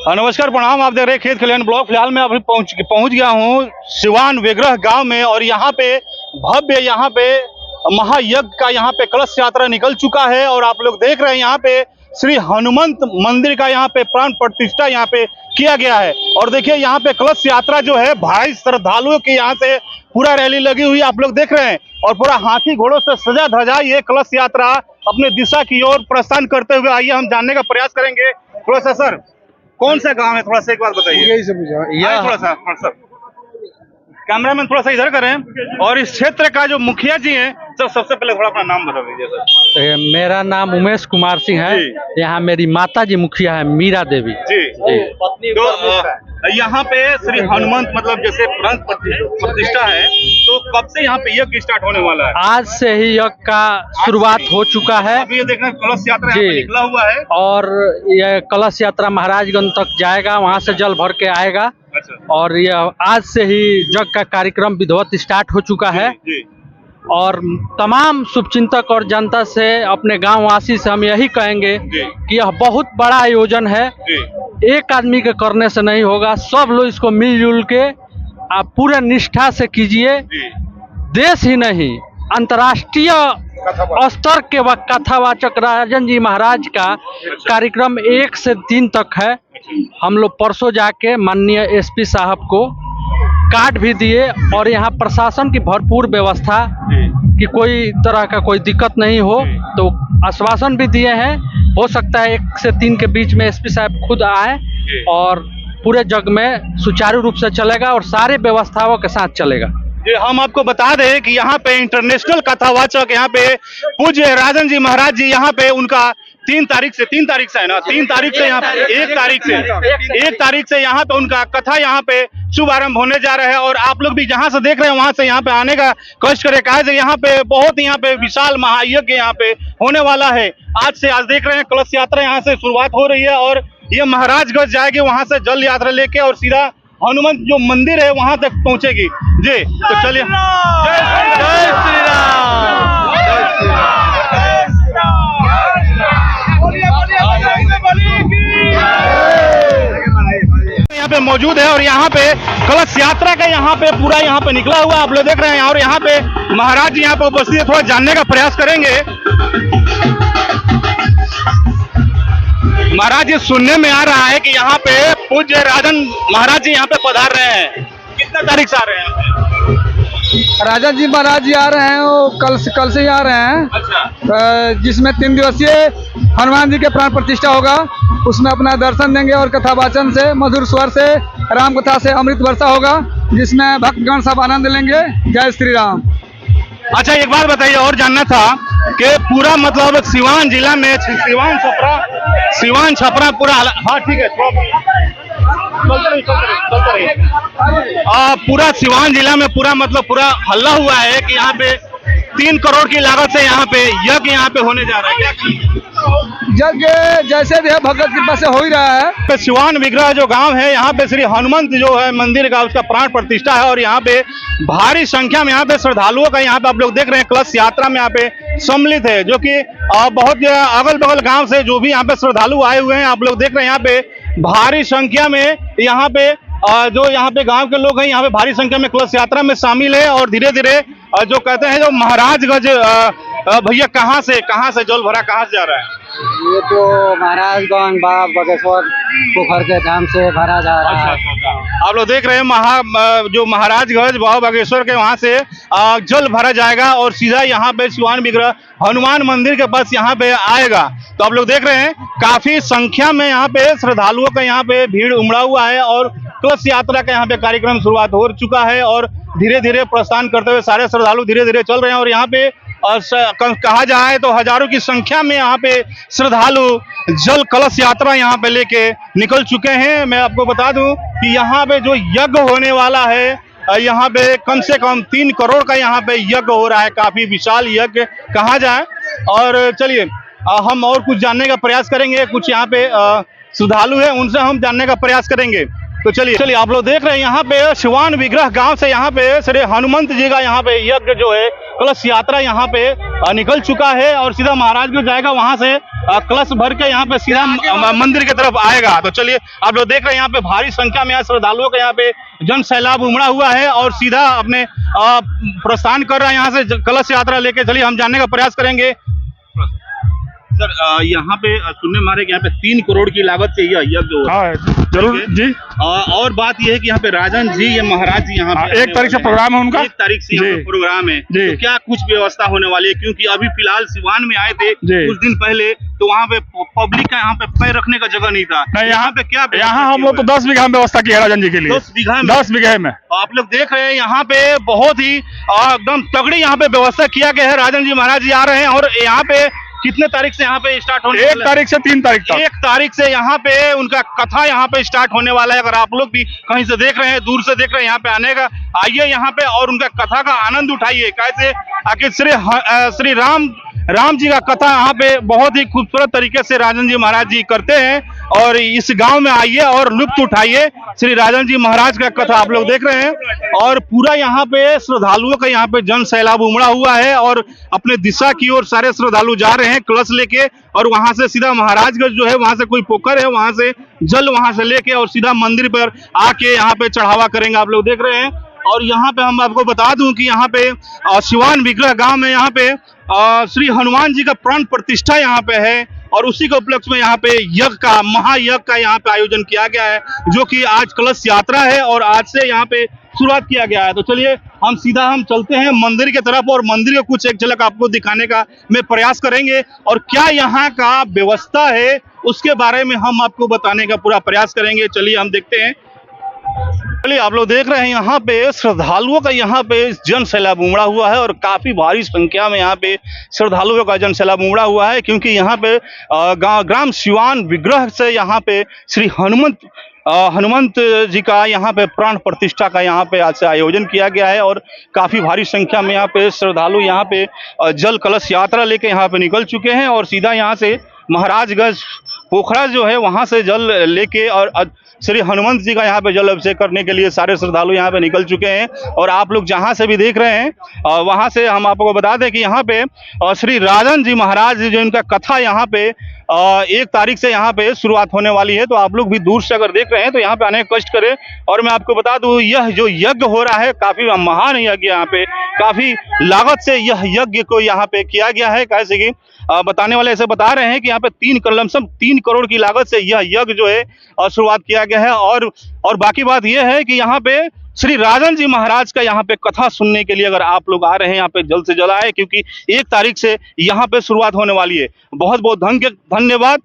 नमस्कार प्रणाम। आप देख रहे हैं खेत खलिहान ब्लॉक। फिलहाल मैं अभी पहुंच गया हूं सिवान विग्रह गांव में और यहाँ पे भव्य महायज्ञ का यहाँ पे कलश यात्रा निकल चुका है और आप लोग देख रहे हैं यहाँ पे श्री हनुमंत मंदिर का यहाँ पे प्राण प्रतिष्ठा यहाँ पे किया गया है। और देखिए यहाँ पे कलश यात्रा जो है भाई श्रद्धालुओं के यहाँ से पूरा रैली लगी हुई आप लोग देख रहे हैं और पूरा हाथी घोड़ों से सजा धजा ये कलश यात्रा अपने दिशा की ओर प्रस्थान करते हुए आइए हम जानने का प्रयास करेंगे। थोड़ा सा सर, कौन सा गांव है, थोड़ा सा एक बात बताइए। यही सब थोड़ा सा कैमरामैन थोड़ा सा इधर करें। और इस क्षेत्र का जो मुखिया जी हैं सर, सबसे पहले थोड़ा अपना नाम बता दीजिए सर। मेरा नाम उमेश कुमार सिंह है। यहाँ मेरी माता जी मुखिया है मीरा देवी जी। तो यहाँ पे श्री हनुमंत मतलब जैसे प्राण प्रतिष्ठा है, तो कब से यहाँ पे यज्ञ स्टार्ट होने वाला है? आज से ही यज्ञ का शुरुआत हो चुका है। अभी ये देखना कलश यात्रा यहाँ पे निकला हुआ है और यह कलश यात्रा महाराजगंज तक जाएगा, वहाँ से जल भर के आएगा। अच्छा। और यह आज से ही यज्ञ का कार्यक्रम विधिवत स्टार्ट हो चुका है। जी। और तमाम शुभचिंतक और जनता से अपने गांव वासी से हम यही कहेंगे कि यह बहुत बड़ा आयोजन है। एक आदमी के करने से नहीं होगा, सब लोग इसको मिलजुल के आप पूरे निष्ठा से कीजिए। देश ही नहीं अंतर्राष्ट्रीय स्तर के कथावाचक राजन जी महाराज का कार्यक्रम 1 से 3 तक है। हम लोग परसों जाके माननीय एसपी साहब को कार्ड भी दिए और यहाँ प्रशासन की भरपूर व्यवस्था कि कोई तरह का कोई दिक्कत नहीं हो, तो आश्वासन भी दिए हैं। हो सकता है 1 से 3 के बीच में एसपी साहब खुद आए और पूरे जग में सुचारू रूप से चलेगा और सारे व्यवस्थाओं के साथ चलेगा। जी, हम आपको बता दें कि यहाँ पे इंटरनेशनल कथावाचक यहाँ पे पूज्य राजन जी महाराज जी यहाँ पे उनका 3 तारीख से है ना, 3 तारीख से यहाँ पे 1 तारीख से यहाँ पे उनका कथा यहाँ पे शुभारंभ होने जा रहा है। और आप लोग भी जहाँ से देख रहे हैं वहां से यहाँ पे आने का कष्ट करें। कहा यहाँ पे बहुत यहाँ पे विशाल महायज्ञ यहाँ पे होने वाला है। आज देख रहे हैं कलश यात्रा यहाँ से शुरुआत हो रही है और ये महाराजगंज जाएगी, वहां से जल यात्रा लेके और सीधा हनुमंत जो मंदिर है वहां तक पहुंचेगी। जी, तो चलिए। जय श्री राम। यहाँ पे मौजूद है और यहाँ पे कलश यात्रा का यहाँ पे पूरा यहाँ पे निकला हुआ आप लोग देख रहे हैं और यहाँ पे महाराज जी यहाँ पे उपस्थित है। थोड़ा जानने का प्रयास करेंगे। महाराज, ये सुनने में आ रहा है कि यहाँ पे पूज्य राजन महाराज जी यहाँ पे पधार रहे हैं। कितने तारीख से आ रहे हैं? राजन जी महाराज जी आ रहे हैं, वो कल से ही आ रहे हैं। अच्छा। जिसमें 3 दिवसीय हनुमान जी के प्राण प्रतिष्ठा होगा, उसमें अपना दर्शन देंगे और कथा वाचन से मधुर स्वर से राम कथा से अमृत वर्षा होगा, जिसमें भक्तगण सब आनंद लेंगे। जय श्री राम। अच्छा, एक बात बताइए और जानना था कि पूरा मतलब सिवान जिला में सिवान छपरा पूरा, हाँ ठीक है, चलते रहिए। पूरा सिवान जिला में पूरा हल्ला हुआ है कि यहाँ पे 3 करोड़ की लागत से यहाँ पे यज्ञ यहाँ पे होने जा रहा है। यज्ञ जैसे भी है भगवत कृपा से हो ही रहा है। सिवान विग्रह जो गांव है यहाँ पे श्री हनुमंत जो है मंदिर का उसका प्राण प्रतिष्ठा है और यहाँ पे भारी संख्या में यहाँ पे श्रद्धालुओं का यहाँ पे आप लोग देख रहे हैं कलश यात्रा में यहाँ पे सम्मिलित है, जो कि बहुत अगल बगल गांव से जो भी यहाँ पे श्रद्धालु आए हुए हैं आप लोग देख रहे हैं। यहाँ पे भारी संख्या में यहाँ पे जो यहाँ पे गांव के लोग हैं यहाँ पे भारी संख्या में कलश यात्रा में शामिल है और धीरे धीरे जो कहते हैं जो महाराजगंज भैया कहाँ से जल भरा कहाँ से जा रहा है? ये तो महाराजगंज बाबा बागेश्वर पोखर के धाम से भरा जा रहा है। अच्छा। आप लोग देख रहे हैं जो महाराजगंज बाबा बागेश्वर के वहां से जल भरा जाएगा और सीधा यहाँ पे सिवान विग्रह हनुमान मंदिर के पास यहाँ पे आएगा। तो आप लोग देख रहे हैं काफी संख्या में यहाँ पे श्रद्धालुओं का यहाँ पे भीड़ उमड़ा हुआ है और कलश यात्रा का यहाँ पे कार्यक्रम शुरुआत हो चुका है और धीरे धीरे प्रस्थान करते हुए सारे श्रद्धालु धीरे धीरे चल रहे हैं। और यहाँ पे कहा जाए तो हजारों की संख्या में यहाँ पे श्रद्धालु जल कलश यात्रा यहाँ पे लेके निकल चुके हैं। मैं आपको बता दूं कि यहाँ पे जो यज्ञ होने वाला है, यहाँ पे कम से कम 3 करोड़ का यहाँ पे यज्ञ हो रहा है। काफी विशाल यज्ञ कहा जाए। और चलिए हम और कुछ जानने का प्रयास करेंगे। कुछ यहाँ पे श्रद्धालु है, उनसे हम जानने का प्रयास करेंगे। तो चलिए आप लोग देख रहे हैं यहाँ पे शिवान विग्रह गांव से यहाँ पे श्री हनुमंत जी का यहाँ पे यज्ञ जो है कलश यात्रा यहाँ पे निकल चुका है और सीधा महाराजगंज जाएगा, वहां से कलश भर के यहाँ पे सीधा मंदिर की तरफ आएगा। तो चलिए आप लोग देख रहे हैं यहाँ पे भारी संख्या में श्रद्धालुओं का यहाँ पे जन सैलाब उमड़ा हुआ है और सीधा अपने प्रस्थान कर रहा है यहाँ से कलश यात्रा लेके। चलिए हम जानने का प्रयास करेंगे। सर यहाँ पे सुनने मारे कि यहाँ पे 3 करोड़ की लागत से यह यज्ञ हो रहा है। जरूर जी। और बात यह है कि यहाँ पे राजन जी या महाराज जी यहाँ पे 1 तारीख से प्रोग्राम है उनका। 1 तारीख से यहाँ पे प्रोग्राम है। तो क्या कुछ व्यवस्था होने वाली है? क्योंकि अभी फिलहाल सिवान में आए थे कुछ दिन पहले, तो वहाँ पे पब्लिक का यहाँ पे पैर रखने का जगह नहीं था। यहाँ पे क्या, यहाँ हम लोग तो 10 बीघा में व्यवस्था की है राजन जी के लिए। 10 बीघा में? 10 बीघे में। आप लोग देख रहे हैं यहाँ पे बहुत ही एकदम तगड़ी यहाँ पे व्यवस्था किया गया है। राजन जी महाराज जी आ रहे हैं और यहाँ पे कितने तारीख से यहाँ पे स्टार्ट होने? 1 तारीख से 3 तारीख तक। 1 तारीख से यहाँ पे उनका कथा यहाँ पे स्टार्ट होने वाला है। अगर आप लोग भी कहीं से देख रहे हैं, दूर से देख रहे हैं, यहाँ पे आने का आइए यहाँ पे और उनका कथा का आनंद उठाइए। कैसे आखिर श्री राम जी का कथा यहाँ पे बहुत ही खूबसूरत तरीके से राजन जी महाराज जी करते हैं और इस गांव में आइए और लुत्फ उठाइए श्री राजन जी महाराज का कथा आप लोग देख रहे हैं। और पूरा यहाँ पे श्रद्धालुओं का यहाँ पे जन सैलाब उमड़ा हुआ है और अपने दिशा की ओर सारे श्रद्धालु जा रहे हैं कलश लेके और वहां से सीधा महाराजगंज जो है, वहां से कोई पोखर है, वहां से जल वहां से लेके और सीधा मंदिर पर आके यहाँ पे चढ़ावा करेंगे। आप लोग देख रहे हैं। और यहाँ पे हम आपको बता दूं कि यहाँ पे शिवान विग्रह गांव में यहाँ पे श्री हनुमान जी का प्राण प्रतिष्ठा यहाँ पे है और उसी के उपलक्ष्य में यहाँ पे यज्ञ का, महायज्ञ का यहाँ पे आयोजन किया गया है, जो कि आज कलश यात्रा है और आज से यहाँ पे शुरुआत किया गया है। तो चलिए हम चलते हैं मंदिर की तरफ और मंदिर का कुछ एक झलक आपको दिखाने का मैं प्रयास करेंगे और क्या यहाँ का व्यवस्था है उसके बारे में हम आपको बताने का पूरा प्रयास करेंगे। चलिए हम देखते हैं। चलिए आप लोग देख रहे हैं यहाँ पे श्रद्धालुओं का यहाँ पे जन सैलाब उमड़ा हुआ है और काफी भारी संख्या में यहाँ पे श्रद्धालुओं का जन सैलाब उमड़ा हुआ है, क्योंकि यहाँ पे ग्राम शिवान विग्रह से यहाँ पे श्री हनुमंत जी का यहाँ पे प्राण प्रतिष्ठा का यहाँ पे आज से आयोजन किया गया है और काफी भारी संख्या में यहाँ पे श्रद्धालु यहाँ पे जल कलश यात्रा लेके यहाँ पे निकल चुके हैं और सीधा यहाँ से महाराजगंज पोखरा जो है वहां से जल लेके और श्री हनुमंत जी का यहाँ पे जल अभिषेक करने के लिए सारे श्रद्धालु यहाँ पे निकल चुके हैं। और आप लोग जहाँ से भी देख रहे हैं वहां से हम आपको बता दें कि यहाँ पे श्री राजन जी महाराज जो इनका कथा यहाँ पे 1 तारीख से यहाँ पे शुरुआत होने वाली है। तो आप लोग भी दूर से अगर देख रहे हैं तो यहाँ पे आने का कष्ट करें। और मैं आपको बता दूं यह जो यज्ञ हो रहा है काफी महान यज्ञ, यहाँ पे काफी लागत से यह यज्ञ को यहाँ पे किया गया है। कैसे कि बताने वाले ऐसे बता रहे हैं कि यहाँ पे 3 करोड़ की लागत से यह यज्ञ जो है शुरुआत किया गया है। और बाकी बात यह है कि यहाँ पे श्री राजन जी महाराज का यहाँ पे कथा सुनने के लिए अगर आप लोग आ रहे हैं यहाँ पे जल्द से जल्द आए, क्योंकि 1 तारीख से यहाँ पे शुरुआत होने वाली है। बहुत बहुत धन्यवाद।